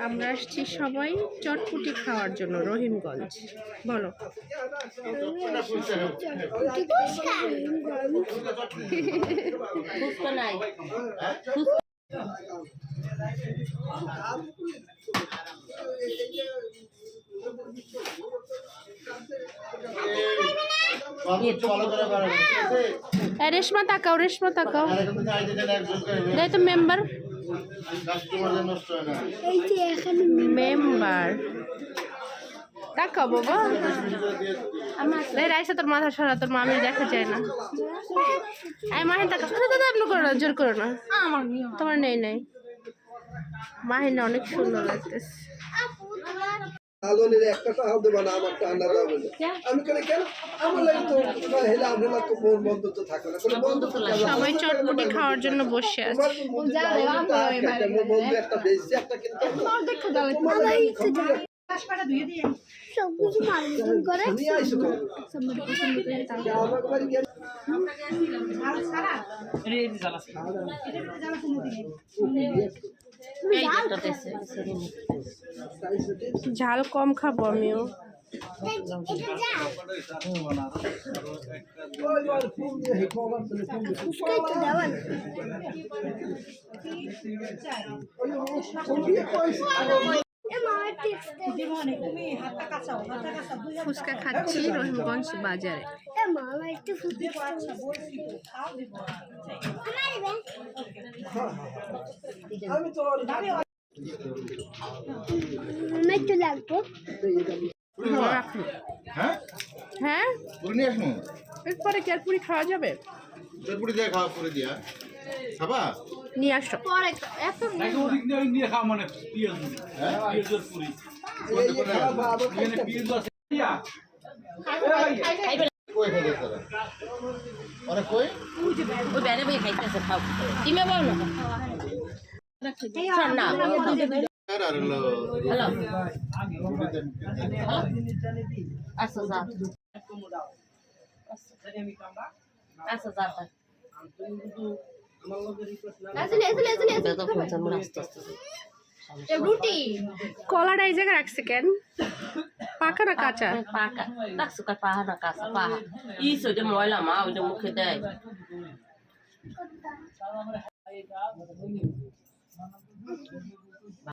আমরা আসছি সবাই চটপুটি খাওয়ার জন্য রহিমগঞ্জ। বলো রেশমা তাকাও, রেশমা তাকাও, দেয় তো মেম্বার মেম্বার তাকাও বাবা। রাইসা তোর মাথা সরা, তোর মামি দেখা যায় না। মাহিন তাকা আপনি করো না, জোর করো না, তোমার নেই নেই। মাহিন অনেক সুন্দর লাগতেছে। সবাই চটপটি খাওয়ার জন্য বসে আছে। ঝাল কম খাবো আমিও। ফুচকা খাচ্ছি রহিমগঞ্জ বাজারে। হ্যাঁ এরপরে কি আর পুরি খাওয়া যাবে? নিয়ে আসো কলাটা এই জায়গায় রাখছে কেন? পাকা না কাঁচা? পাকা রাখছো, পাহা না কাঁচা? পাহা। ময়লা মা ওইটা মুখে দেয়।